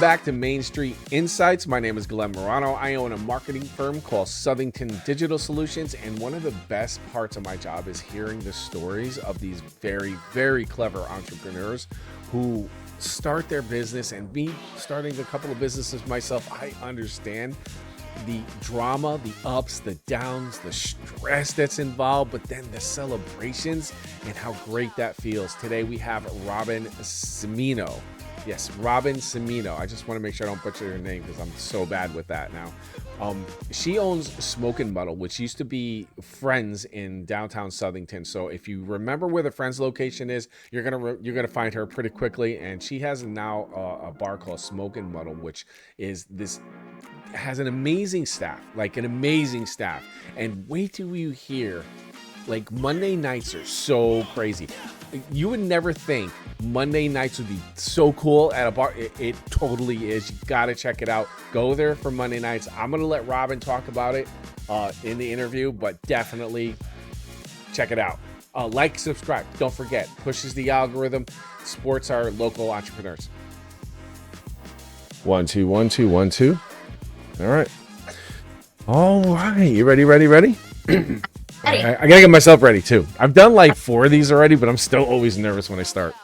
back to Main Street Insights. My name is Glenn Morano. I own a marketing firm called Southington Digital Solutions, and one of the best parts of my job is hearing the stories of these very, very clever entrepreneurs who start their business. And me starting a couple of businesses myself, I understand the drama, the ups, the downs, the stress that's involved, but then the celebrations and how great that feels. Today we have Robin Cimino. Yes, Robin Cimino. I just want to make sure I don't butcher her name because I'm so bad with that now. She owns Smoke Muddle, which used to be Friends in downtown Southington. So if you remember where the Friends location is, you're gonna find her pretty quickly. And she has now a bar called Smoke Muddle, which is has an amazing staff, And wait till you hear, like, Monday nights are so crazy. You would never think Monday nights would be so cool at a bar. It totally is. You got to check it out. Go there for Monday nights. I'm going to let Robin talk about it in the interview, but definitely check it out. Like, subscribe. Don't forget. Pushes the algorithm. Supports our local entrepreneurs. 1 2 1 2 1 2. All right. You ready? I gotta get myself ready too. I've done like 4 of these already, but I'm still always nervous when I start.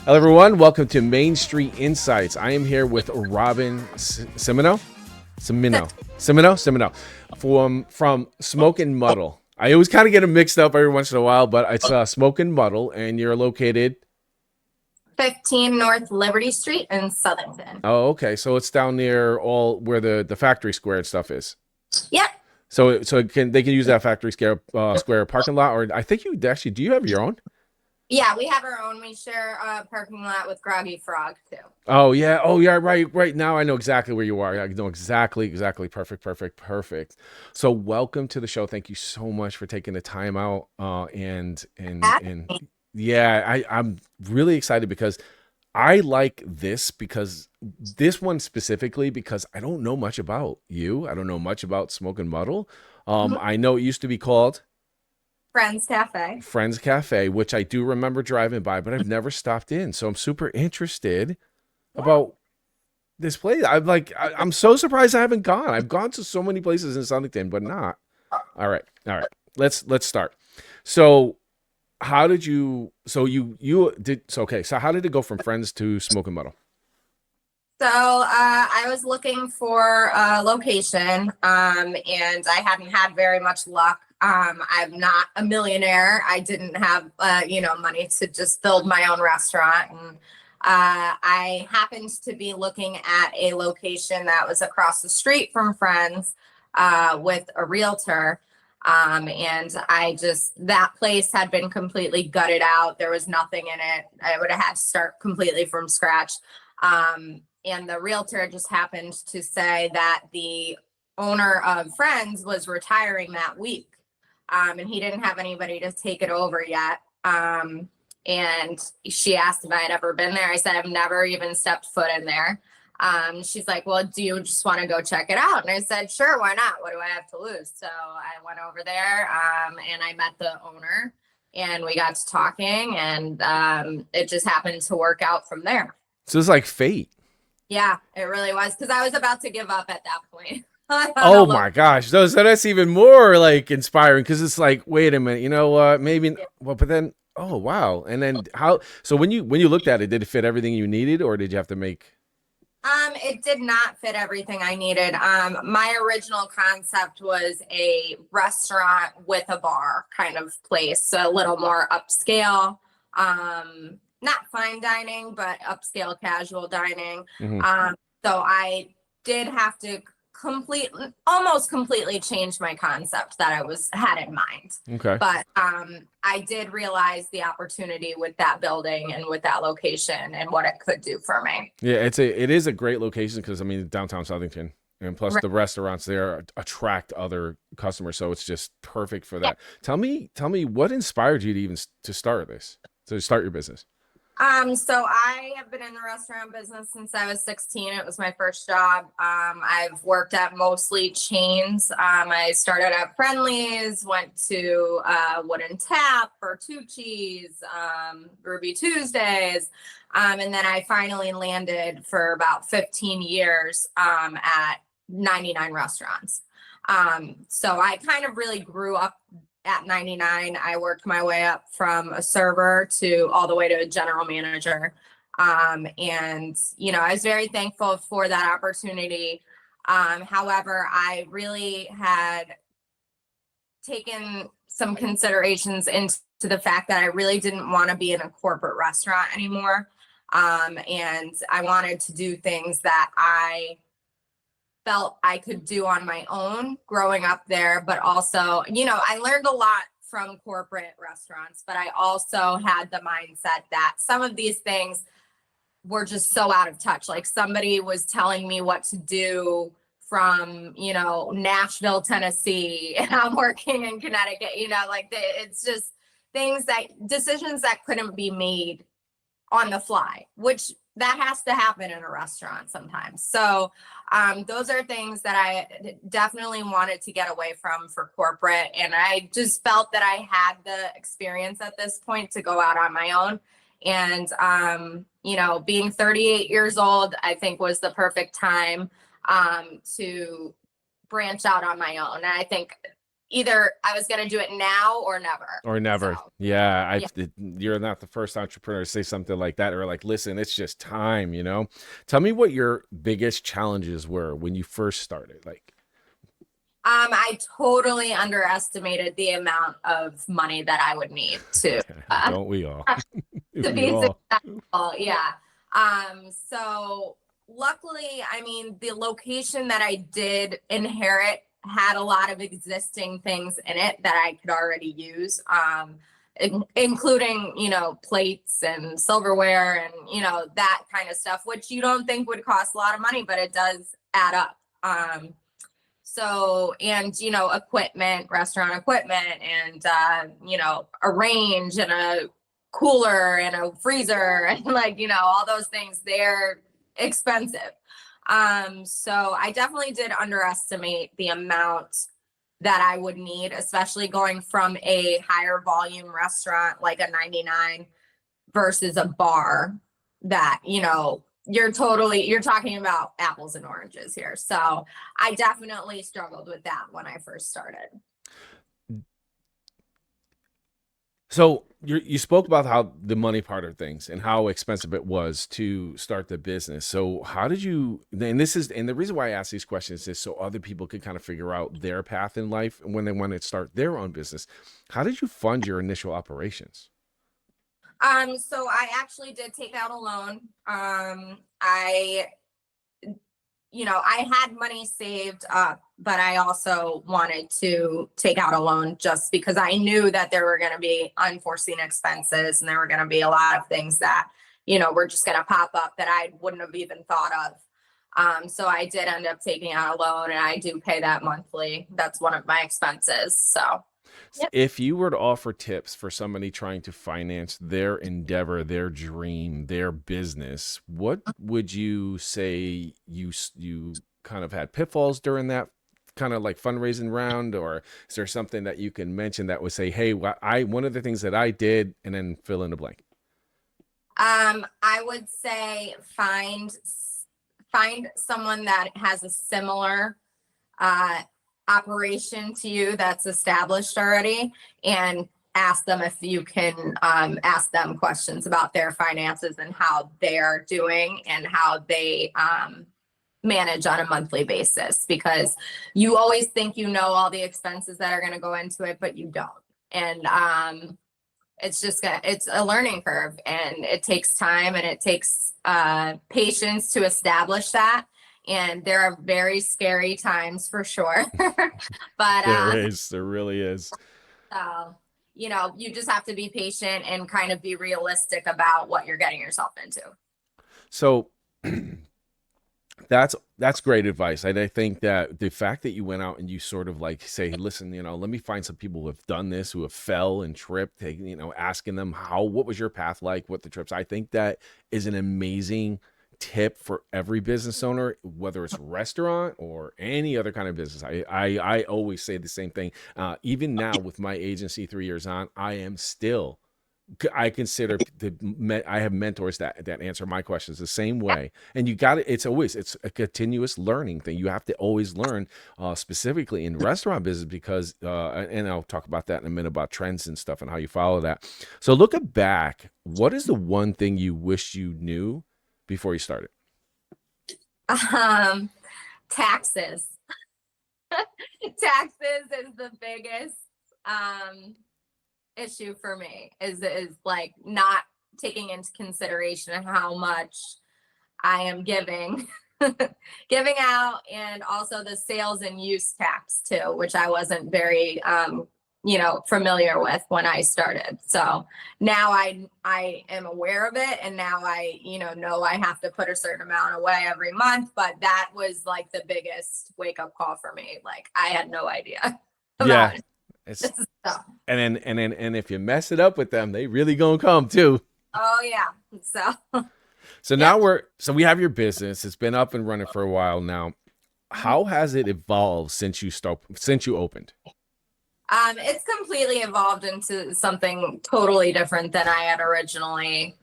Hello everyone, welcome to Main Street Insights. I am here with Robin Cimino from Smoke Muddle. I always kind of get them mixed up every once in a while, but it's Smoke Muddle, and you're located 15 North Liberty Street in Southington. Oh, okay. So it's down near where the factory square and stuff is. Yep. So they can use that factory square parking lot, or I think do you have your own? Yeah, we have our own. We share a parking lot with Groggy Frog too. Oh yeah. Right now I know exactly where you are. I know exactly. Perfect. So welcome to the show. Thank you so much for taking the time out. Yeah, I'm really excited because I like this one specifically because I don't know much about you. I don't know much about Smoke Muddle. I know it used to be called Friends Cafe, which I do remember driving by, but I've never stopped in. So I'm super interested about this place. I'm so surprised I haven't gone. I've gone to so many places in Southington, but not. All right. Let's start. So how did you? So how did it go from Friends to Smoke Muddle? So I was looking for a location, and I hadn't had very much luck. I'm not a millionaire. I didn't have money to just build my own restaurant, and I happened to be looking at a location that was across the street from Friends with a realtor. And that place had been completely gutted out. There was nothing in it. I would have had to start completely from scratch. And the realtor just happened to say that the owner of Friends was retiring that week. And he didn't have anybody to take it over yet. And she asked if I had ever been there. I said, I've never even stepped foot in there. She's like, well, do you just want to go check it out? And I said, sure, why not? What do I have to lose? So I went over there, and I met the owner, and we got to talking, and it just happened to work out from there. So it's like fate. Yeah, it really was, because I was about to give up at that point. Oh my gosh. So that's even more like inspiring, because it's like, wait a minute, you know what? Maybe, well, but then, oh wow. And then so when you looked at it, did it fit everything you needed, or did you have to make? It did not fit everything I needed. My original concept was a restaurant with a bar kind of place, so a little more upscale, not fine dining, but upscale casual dining. Mm-hmm. So I did have to almost completely change my concept that I had in mind. Okay. But I did realize the opportunity with that building and with that location and what it could do for me. Yeah, it is a great location because, I mean, downtown Southington, and plus the restaurants there attract other customers, so it's just perfect for that. Yeah. Tell me what inspired you to start your business? So I have been in the restaurant business since I was 16. It was my first job. I've worked at mostly chains. I started at Friendly's, went to Wooden Tap, Bertucci's, Ruby Tuesdays, and then I finally landed for about 15 years at 99 restaurants. So I kind of really grew up at 99. I worked my way up from a server to all the way to a general manager. And, I was very thankful for that opportunity. However, I really had taken some considerations into the fact that I really didn't want to be in a corporate restaurant anymore. And I wanted to do things that I felt I could do on my own growing up there, but also, I learned a lot from corporate restaurants, but I also had the mindset that some of these things were just so out of touch. Like somebody was telling me what to do from, Nashville, Tennessee, and I'm working in Connecticut, it's just decisions that couldn't be made on the fly, which that has to happen in a restaurant sometimes. So those are things that I definitely wanted to get away from for corporate. And I just felt that I had the experience at this point to go out on my own. And, being 38 years old, I think was the perfect time to branch out on my own. And I think either I was going to do it now or never. Or never. So, Yeah, yeah. you're not the first entrepreneur to say something like that, or like, listen, it's just time. Tell me what your biggest challenges were when you first started. Like, I totally underestimated the amount of money that I would need to don't we all? to We be all. successful. Yeah. So luckily, I mean, the location that I did inherit had a lot of existing things in it that I could already use. Including, plates and silverware and, that kind of stuff, which you don't think would cost a lot of money, but it does add up. So, and, equipment, restaurant equipment, and, a range and a cooler and a freezer and all those things, they're expensive. So I definitely did underestimate the amount that I would need, especially going from a higher volume restaurant like a 99 versus a bar that, you're talking about apples and oranges here. So I definitely struggled with that when I first started. So you spoke about how the money part of things and how expensive it was to start the business. So how did you? And the reason why I ask these questions is so other people can kind of figure out their path in life when they want to start their own business. How did you fund your initial operations? So I actually did take out a loan. I had money saved up, but I also wanted to take out a loan just because I knew that there were going to be unforeseen expenses and there were going to be a lot of things that, were just going to pop up that I wouldn't have even thought of. So I did end up taking out a loan and I do pay that monthly. That's one of my expenses. So, yep. If you were to offer tips for somebody trying to finance their endeavor, their dream, their business, what would you say you kind of had pitfalls during that kind of like fundraising round, or is there something that you can mention that would say, hey, one of the things that I did, and then fill in the blank? I would say find someone that has a similar operation to you that's established already, and ask them if you can ask them questions about their finances and how they're doing and how they manage on a monthly basis, because you always think all the expenses that are going to go into it, but you don't. And it's a learning curve, and it takes time and it takes patience to establish that. And there are very scary times for sure. But There really is. so, you just have to be patient and kind of be realistic about what you're getting yourself into. So That's great advice. And I think that the fact that you went out and you sort of like say, listen, let me find some people who have done this, who have fell and tripped, asking them what was your path like, what the trips. I think that is an amazing tip for every business owner, whether it's a restaurant or any other kind of business. I always say the same thing. Even now with my agency 3 years on, I consider I have mentors that answer my questions the same way, and it's a continuous learning thing. You have to always learn, specifically in restaurant business, because and I'll talk about that in a minute about trends and stuff and how you follow that. So looking back, what is the one thing you wish you knew before you started? Taxes. Taxes is the biggest issue for me, is like not taking into consideration how much I am giving out, and also the sales and use tax too, which I wasn't very familiar with when I started. So now I am aware of it, and now I know I have to put a certain amount away every month. But that was like the biggest wake up call for me. Like, I had no idea about Yeah, it's this stuff. and if you mess it up with them, they really gonna come too. Oh yeah. So Yeah. now we have your business. It's been up and running for a while now. How has it evolved since you opened? It's completely evolved into something totally different than I had originally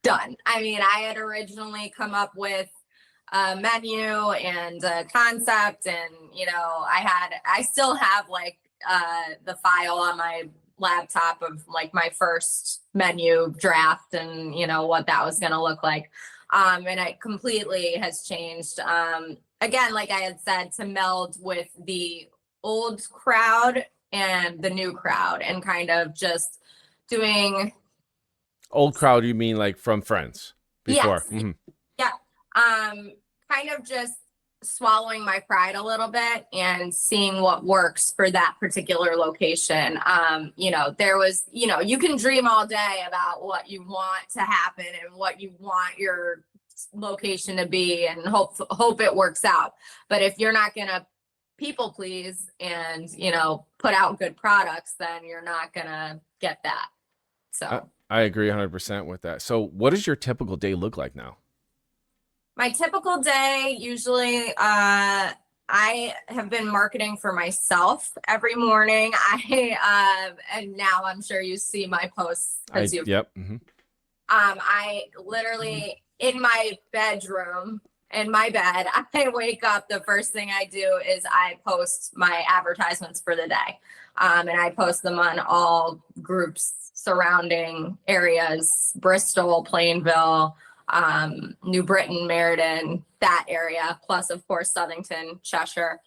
done. I mean, I had originally come up with a menu and a concept, and I still have like the file on my laptop of like my first menu draft, and what that was going to look like. And it completely has changed. Again, like I had said, to meld with the old crowd and the new crowd, and kind of just doing. Old crowd, you mean like from Friends before? Yes. Mm-hmm. Yeah. Kind of just swallowing my pride a little bit and seeing what works for that particular location. There was, you can dream all day about what you want to happen and what you want your location to be, and hope it works out. But if you're not gonna people please and put out good products, then you're not gonna get that. So I agree 100% with that. So what does your typical day look like now? my typical day, usually, I have been marketing for myself every morning. And now I'm sure you see my posts because Yep. Mm-hmm. I literally, in my bedroom, in my bed, I wake up, the first thing I do is I post my advertisements for the day. And I post them on all groups surrounding areas: Bristol, Plainville, New Britain, Meriden, that area, plus of course Southington, Cheshire,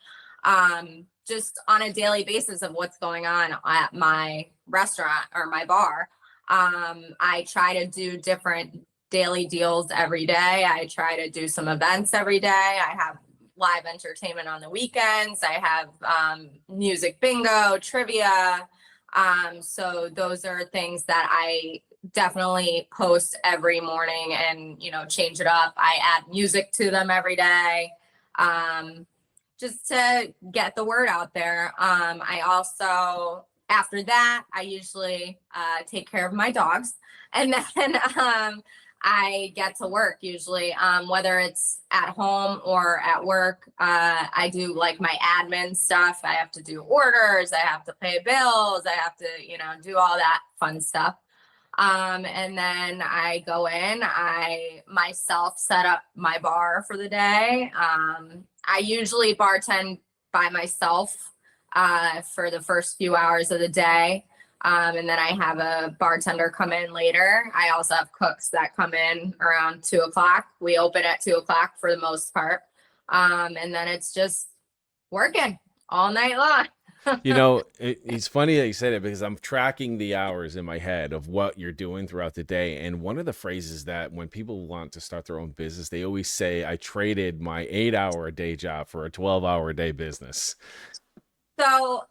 just on a daily basis of what's going on at my restaurant or my bar. I try to do different daily deals every day. I try to do some events every day. I have live entertainment on the weekends. I have music bingo, trivia. So those are things that I definitely post every morning, and change it up. I add music to them every day, just to get the word out there. I also, after that, I usually take care of my dogs, and then I get to work usually, whether it's at home or at work. I do like my admin stuff. I have to do orders. I have to pay bills. I have to, do all that fun stuff. And then I go in, I myself set up my bar for the day. I usually bartend by myself for the first few hours of the day. And then I have a bartender come in later. I also have cooks that come in around 2:00. We open at 2:00 for the most part. And then it's just working all night long. It's funny that you say that, because I'm tracking the hours in my head of what you're doing throughout the day. And one of the phrases that when people want to start their own business, they always say, I traded my 8-hour a day job for a 12-hour a day business. So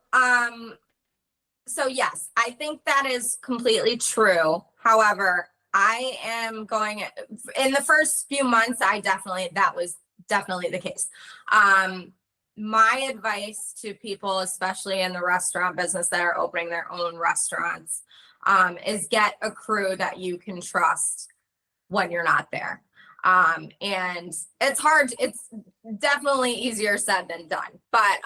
yes, I think that is completely true. However, I am going in the first few months, that was definitely the case. My advice to people, especially in the restaurant business that are opening their own restaurants, is get a crew that you can trust when you're not there. And it's hard. It's definitely easier said than done, but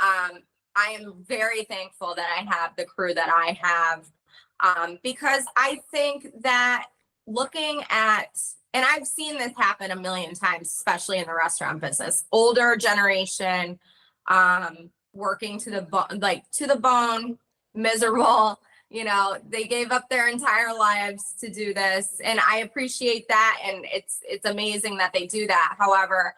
I am very thankful that I have the crew that I have, because I think that looking at, and I've seen this happen a million times, especially in the restaurant business, older generation, working to the bone, miserable, they gave up their entire lives to do this. And I appreciate that. And it's amazing that they do that. However,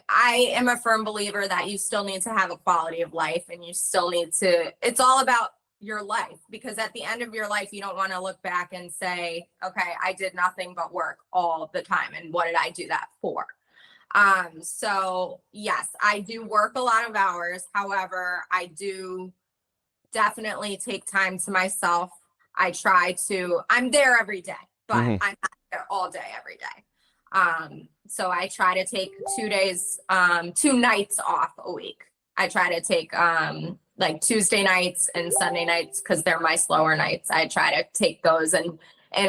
I am a firm believer that you still need to have a quality of life, and you still need to, it's all about your life, because at the end of your life, you don't want to look back and say, okay, I did nothing but work all the time. And what did I do that for? So yes, I do work a lot of hours. However, I do definitely take time to myself. I'm there every day, but I'm not there all day, every day. So I try to take 2 days, 2 nights off a week. I try to take, like Tuesday nights and Sunday nights, because they're my slower nights. I try to take those and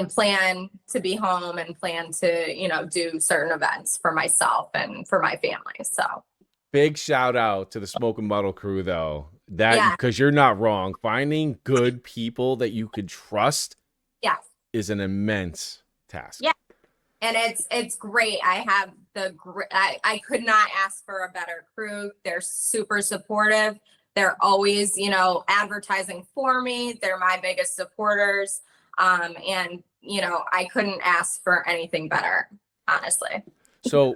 plan to be home, and plan to, do certain events for myself and for my family. So big shout out to the Smoke Muddle crew, though. Because you're not wrong. Finding good people that you could trust is an immense task. Yeah. And it's great. I have I could not ask for a better crew. They're super supportive. They're always, advertising for me. They're my biggest supporters. And, I couldn't ask for anything better, honestly. So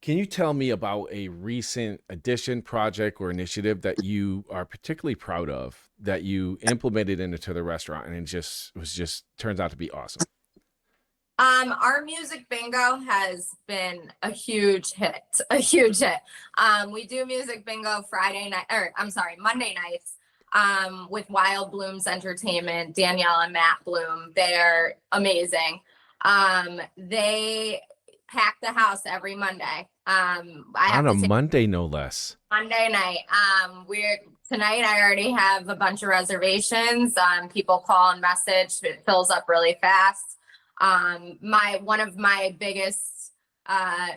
can you tell me about a recent addition, project, or initiative that you are particularly proud of that you implemented into the restaurant, and it turns out to be awesome? Our music bingo has been a huge hit, We do music bingo Monday nights, with Wild Blooms Entertainment, Danielle and Matt Bloom. They're amazing. They pack the house every Monday. Monday, no less. Monday night. Tonight I already have a bunch of reservations. People call and message. It fills up really fast. One of my biggest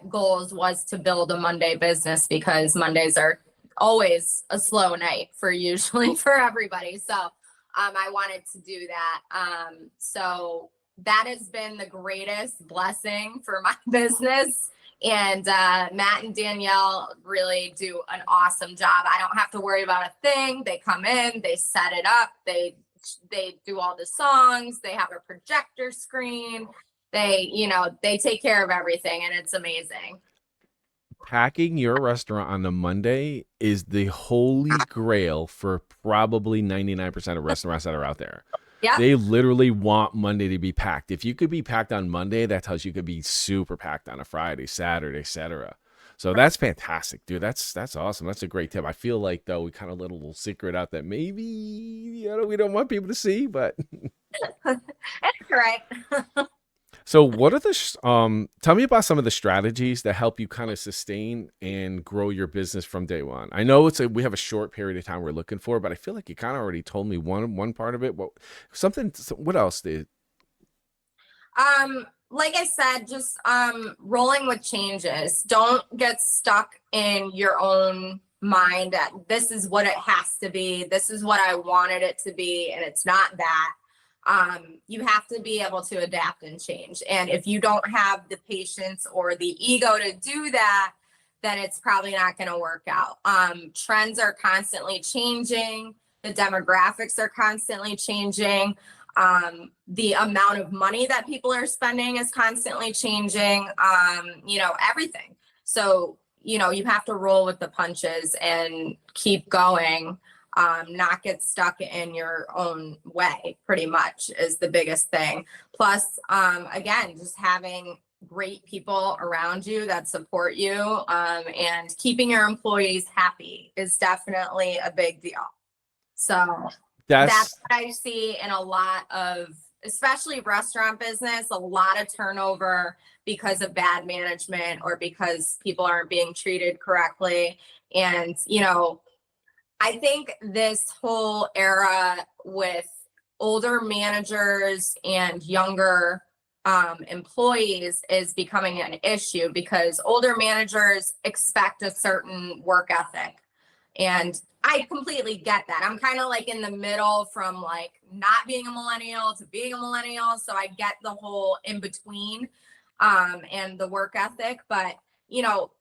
goals was to build a Monday business, because Mondays are always a slow night for everybody. So I wanted to do that. So that has been the greatest blessing for my business. And Matt and Danielle really do an awesome job. I don't have to worry about a thing. They come in, they set it up, they do all the songs, they have a projector screen, they take care of everything, and it's amazing. Packing your restaurant on a Monday is the holy grail for probably 99% of restaurants that are out there. Yeah. They literally want Monday to be packed. If you could be packed on Monday, that tells you could be super packed on a Friday, Saturday, etc. So that's fantastic, dude. That's awesome. That's a great tip. I feel like, though, we kind of let a little secret out that maybe we don't want people to see, but that's right. So what are tell me about some of the strategies that help you kind of sustain and grow your business from day one? I know we have a short period of time we're looking for, but I feel like you kind of already told me one part of it. What else did? Like I said, just rolling with changes. Don't get stuck in your own mind that this is what it has to be. This is what I wanted it to be, and it's not that. You have to be able to adapt and change. And if you don't have the patience or the ego to do that, then it's probably not going to work out. Trends are constantly changing. The demographics are constantly changing. The amount of money that people are spending is constantly changing, everything. So, you have to roll with the punches and keep going. Not get stuck in your own way, pretty much is the biggest thing. Plus, again, just having great people around you that support you, and keeping your employees happy is definitely a big deal. So that's what I see in a lot of especially restaurant business, a lot of turnover because of bad management or because people aren't being treated correctly. And, I think this whole era with older managers and younger employees is becoming an issue because older managers expect a certain work ethic. And I completely get that. I'm kind of like in the middle from like not being a millennial to being a millennial. So I get the whole in between and the work ethic. But,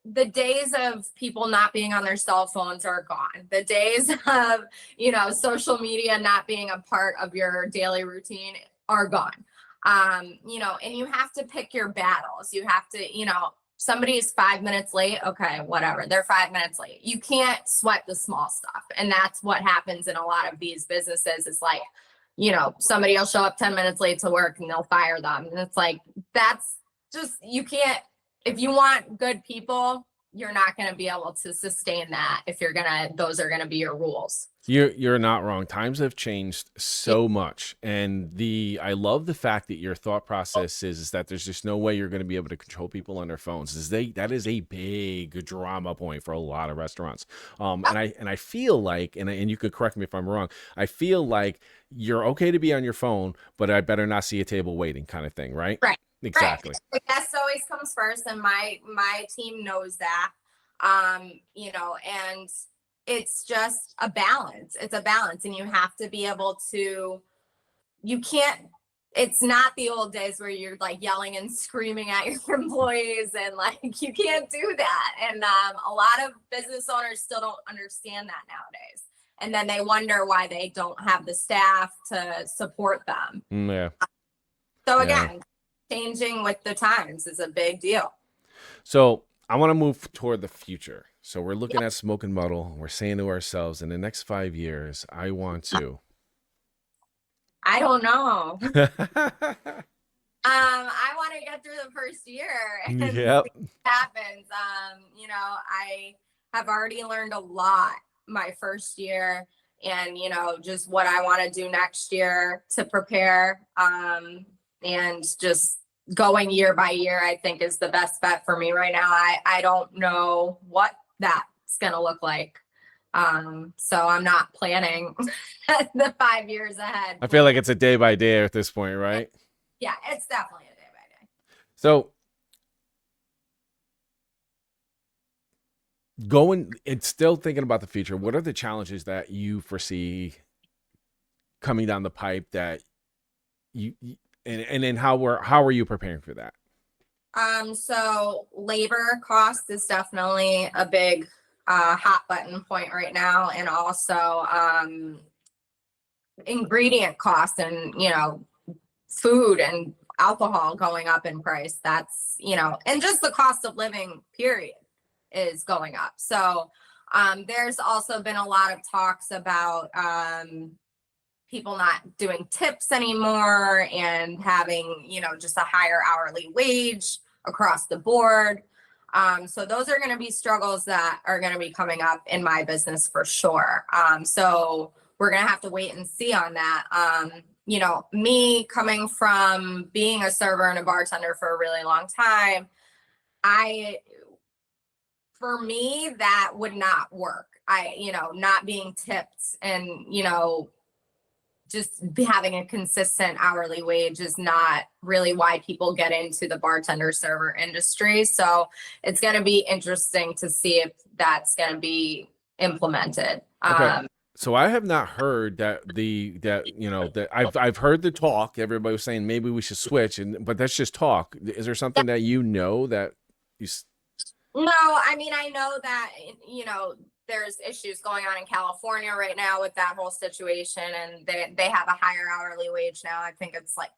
the days of people not being on their cell phones are gone. The days of, social media not being a part of your daily routine are gone. And you have to pick your battles. You have to, somebody's 5 minutes late. Okay, whatever. They're 5 minutes late. You can't sweat the small stuff. And that's what happens in a lot of these businesses. It's like, somebody will show up 10 minutes late to work and they'll fire them. And it's like, that's just, you can't, if you want good people, you're not going to be able to sustain that if those are going to be your rules. You're not wrong. Times have changed so much, and I love the fact that your thought process is that there's just no way you're going to be able to control people on their phones. That is a big drama point for a lot of restaurants. And I feel like, and you could correct me if I'm wrong, I feel like you're okay to be on your phone, but I better not see a table waiting, kind of thing, right? Right. Exactly. Right. The guest always comes first, and my team knows that. And it's just a balance. It's a balance, and you have to be able to. You can't. It's not the old days where you're like yelling and screaming at your employees, and like you can't do that. And a lot of business owners still don't understand that nowadays, and then they wonder why they don't have the staff to support them. Yeah. So again. Changing with the times is a big deal. So I want to move toward the future. So we're looking at Smoke Muddle. We're saying to ourselves, in the next 5 years, I want to. I don't know. I want to get through the first year and see what happens. I have already learned a lot my first year, and just what I want to do next year to prepare. And just going year by year, I think is the best bet for me right now. I don't know what that's going to look like. So I'm not planning the 5 years ahead. I feel like it's a day by day at this point, right? Yeah, it's definitely a day by day. So it's still thinking about the future. What are the challenges that you foresee coming down the pipe that and then how are you preparing for that? So labor cost is definitely a big hot button point right now, and also ingredient costs and food and alcohol going up in price. That's and just the cost of living period is going up. So there's also been a lot of talks about people not doing tips anymore and having, just a higher hourly wage across the board. So those are going to be struggles that are going to be coming up in my business for sure. So we're going to have to wait and see on that. Me coming from being a server and a bartender for a really long time, for me, that would not work. Not being tipped and, just having a consistent hourly wage is not really why people get into the bartender server industry. So it's going to be interesting to see if that's going to be implemented. Okay. So I have not heard that I've heard the talk. Everybody was saying maybe we should switch, but that's just talk. Is there something that that you? No, I mean, I know that, there's issues going on in California right now with that whole situation, and they have a higher hourly wage now. I think it's like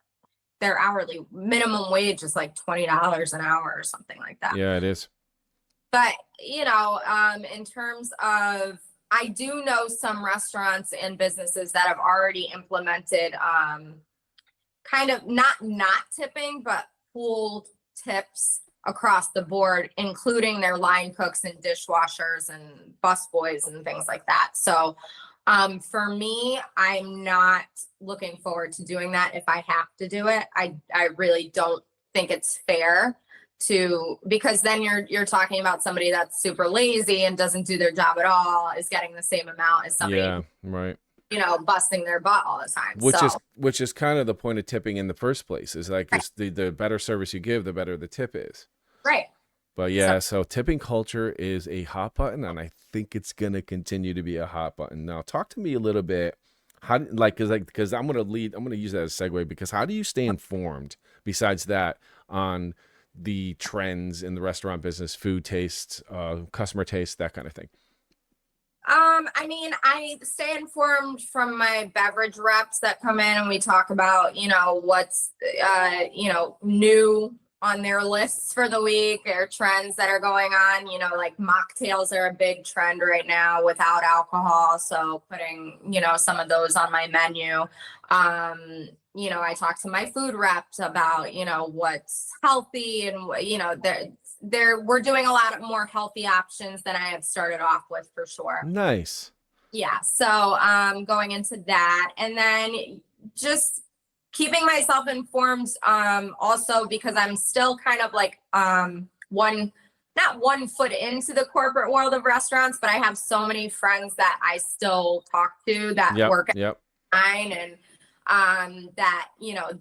their hourly minimum wage is like $20 an hour or something like that. Yeah, it is. But, in terms of, I do know some restaurants and businesses that have already implemented kind of not tipping, but pooled tips across the board, including their line cooks and dishwashers and busboys and things like that. So For me, I'm not looking forward to doing that if I have to do it. I really don't think it's fair to, because then you're talking about somebody that's super lazy and doesn't do their job at all is getting the same amount as somebody Yeah, who, right. busting their butt all the time. Which So, is kind of the point of tipping in the first place. Is like right, it's the better service you give, the better the tip is. right. But So, yeah, so tipping culture is a hot button, and I think it's gonna continue to be a hot button. Now, talk to me a little bit. How because I'm gonna lead. I'm gonna use that as a segue because how do you stay informed besides that on the trends in the restaurant business, food tastes, customer taste, that kind of thing? I mean, I stay informed from my beverage reps that come in and we talk about, what's, new on their lists for the week or trends that are going on. Like mocktails are a big trend right now without alcohol. So putting, some of those on my menu. I talk to my food reps about, what's healthy and, we're doing a lot of more healthy options than I had started off with for sure. Nice. Yeah. So going into that and then just keeping myself informed also because I'm still kind of like one not one foot into the corporate world of restaurants, but I have so many friends that I still talk to that Yep. work at Yep. mine and that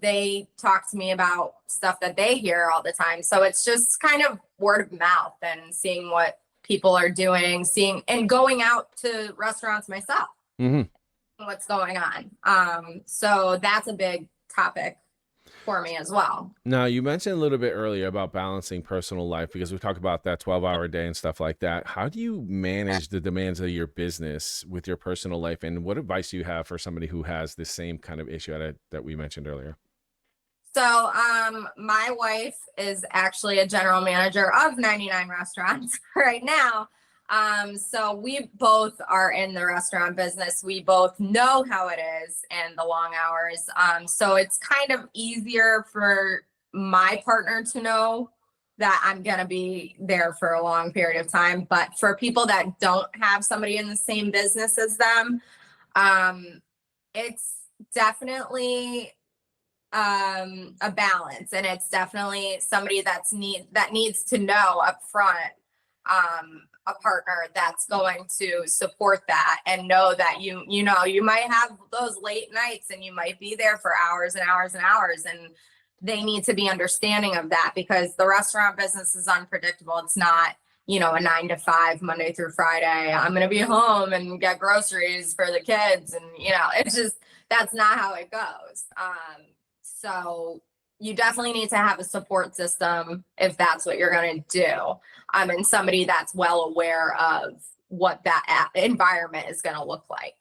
they talk to me about stuff that they hear all the time, so it's just kind of word of mouth and seeing what people are doing, seeing and going out to restaurants myself, Hmm. what's going on. So that's a big topic for me as well. Now, you mentioned a little bit earlier about balancing personal life because we talked about that 12-hour day and stuff like that. How do you manage the demands of your business with your personal life? And what advice do you have for somebody who has the same kind of issue that we mentioned earlier? So my wife is actually a general manager of 99 restaurants right now. So we both are in the restaurant business. We both know how it is and the long hours. So it's kind of easier for my partner to know that I'm going to be there for a long period of time. But for people that don't have somebody in the same business as them, um, it's definitely a balance, and it's definitely somebody that needs to know up front, a partner that's going to support that and know that you might have those late nights and you might be there for hours and hours and hours, and they need to be understanding of that because the restaurant business is unpredictable. It's not a 9 to 5 Monday through Friday. I'm going to be home and get groceries for the kids, and it's just that's not how it goes. So you definitely need to have a support system if that's what you're going to do. And somebody that's well aware of what that environment is going to look like.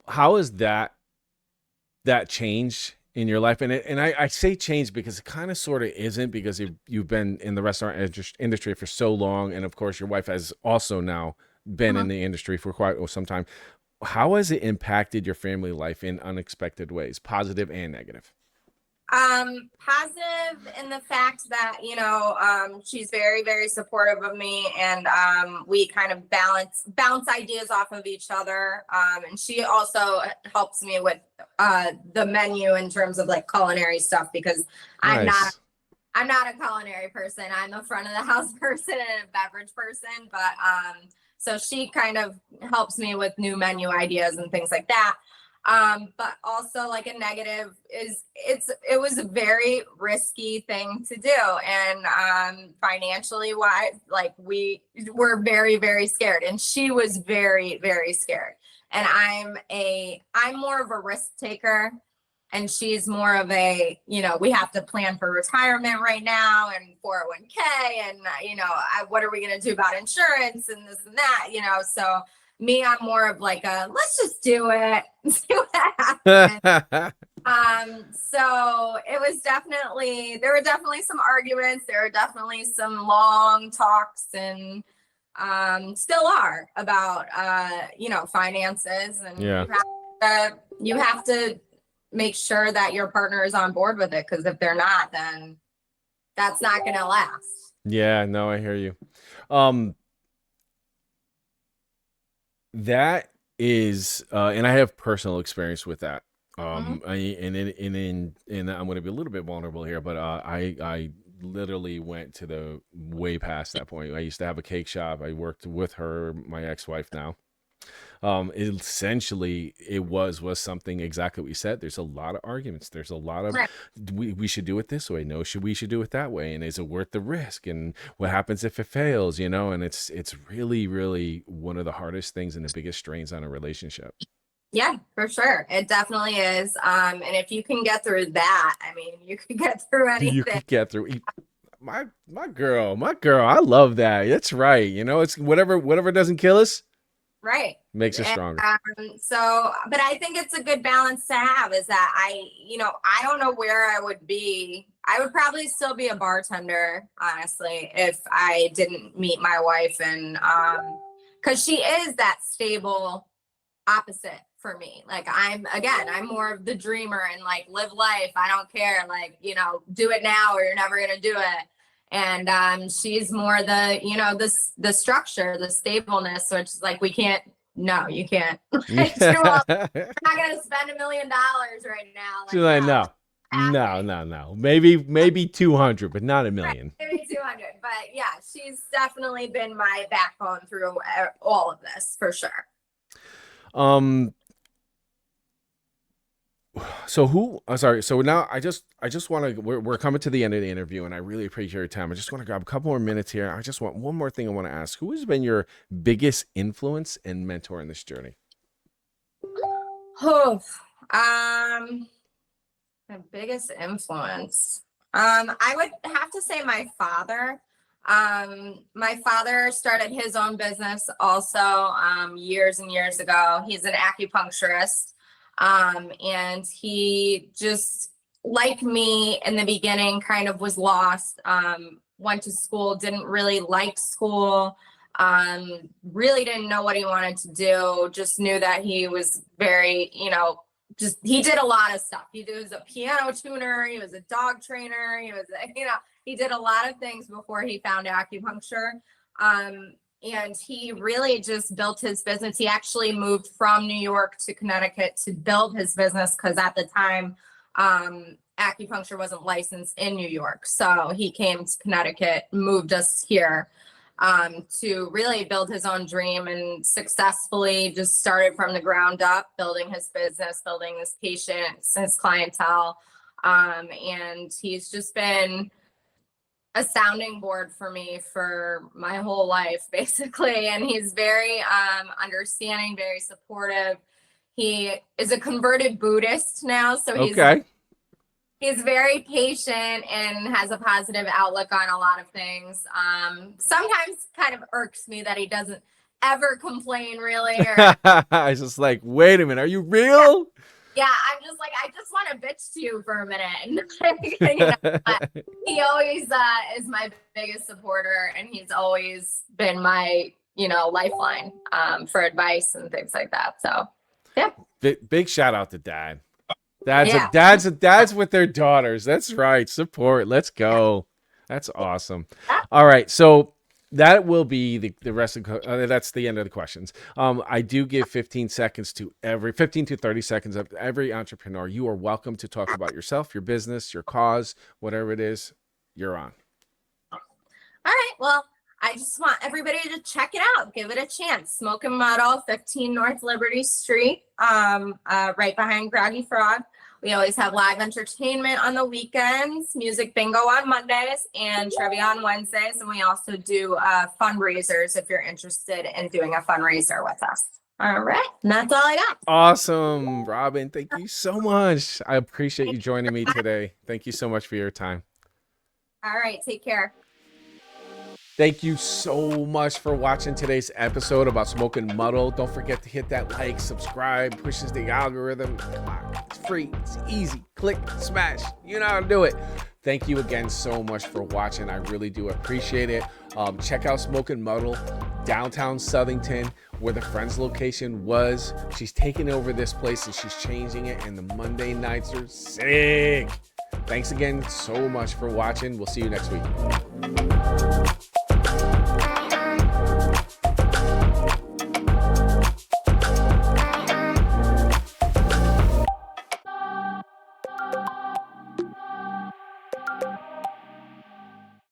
How is that change in your life? And I say change because it kind of sort of isn't because you've been in the restaurant industry for so long. And of course, your wife has also now been in the industry for quite some time. How has it impacted your family life in unexpected ways, positive and negative? Positive in the fact that, she's very, very supportive of me and, we kind of bounce ideas off of each other. And she also helps me with, the menu in terms of like culinary stuff because I'm not, Nice. I'm not a culinary person. I'm a front of the house person and a beverage person, but, so she kind of helps me with new menu ideas and things like that. But also like a negative is it was a very risky thing to do. And financially wise, like we were very, very scared. And she was very, very scared. And I'm more of a risk taker. And she's more of we have to plan for retirement right now and 401k and, what are we going to do about insurance and this and that, so me, I'm more of like let's just do it, see what happens. So it was there were definitely some arguments, there were definitely some long talks and still are about finances and Yeah. you have to make sure that your partner is on board with it because if they're not, then that's not going to last. Yeah, no, I hear you. Um, that is, and I have personal experience with that. Mhm. And I'm going to be a little bit vulnerable here, but I literally went to the way past that point. I used to have a cake shop. I worked with her, my ex-wife now. Essentially it was something exactly what you said. There's a lot of arguments. There's a lot of Right. we should do it this way. No, we should do it that way. And is it worth the risk? And what happens if it fails? And it's really, really one of the hardest things and the biggest strains on a relationship. Yeah, for sure. It definitely is. And if you can get through that, I mean, you can get through You anything. could get through. My girl, I love that. That's right. It's whatever doesn't kill us Right. makes us And, stronger. but I think it's a good balance to have is that I don't know where I would be. I would probably still be a bartender, honestly, if I didn't meet my wife. And because she is that stable opposite for me. Like I'm more of the dreamer and like live life. I don't care. Like, do it now or you're never going to do it. And she's more the structure, the stableness, which is like, no, you can't. Like, She's I'm not going to spend $1 million right now. Like, like, no, no. Maybe 200, but not a million. maybe 200. But yeah, she's definitely been my backbone through all of this for sure. So now I just want to, we're coming to the end of the interview, and I really appreciate your time. I just want to grab a couple more minutes here. I just want one more thing I want to ask. Who has been your biggest influence and mentor in this journey? Oh, my biggest influence. I would have to say my father. My father started his own business also years and years ago. He's an acupuncturist. And he just, like me in the beginning, kind of was lost, went to school, didn't really like school, really didn't know what he wanted to do, just knew that he was very, he did a lot of stuff. He was a piano tuner, he was a dog trainer, he did a lot of things before he found acupuncture. And he really just built his business. He actually moved from New York to Connecticut to build his business because at the time, acupuncture wasn't licensed in New York. So he came to Connecticut, moved us here to really build his own dream, and successfully just started from the ground up, building his business, building his patients, his clientele. And he's just been a sounding board for me for my whole life, basically. And he's very understanding, very supportive. He is a converted Buddhist now, so he's very patient and has a positive outlook on a lot of things. Sometimes kind of irks me that he doesn't ever complain, really. I was just like, wait a minute, are you real? Yeah, I'm just like, I just want to bitch to you for a minute. But he always is my biggest supporter, and he's always been my, lifeline for advice and things like that. So, yeah. Big shout out to Dad. Dads with their daughters. That's right. Support. Let's go. That's awesome. All right. So that will be the rest of that's the end of the questions. I do give 15 to 30 seconds of every entrepreneur. You are welcome to talk about yourself, your business, your cause, whatever it is. You're on. All right. Well, I just want everybody to check it out. Give it a chance. Smoke Muddle, 15 North Liberty Street, right behind Groggy Frog. We always have live entertainment on the weekends, music bingo on Mondays, and trivia on Wednesdays. And we also do fundraisers if you're interested in doing a fundraiser with us. All right. And that's all I got. Awesome, Robin. Thank you so much. I appreciate you joining me today. Thank you so much for your time. All right. Take care. Thank you so much for watching today's episode about Smoke Muddle. Don't forget to hit that like, subscribe, pushes the algorithm. Come on, it's free, it's easy. Click, smash, you know how to do it. Thank you again so much for watching. I really do appreciate it. Check out Smoke Muddle, downtown Southington, where the Friends location was. She's taking over this place and she's changing it, and the Monday nights are sick. Thanks again so much for watching. We'll see you next week.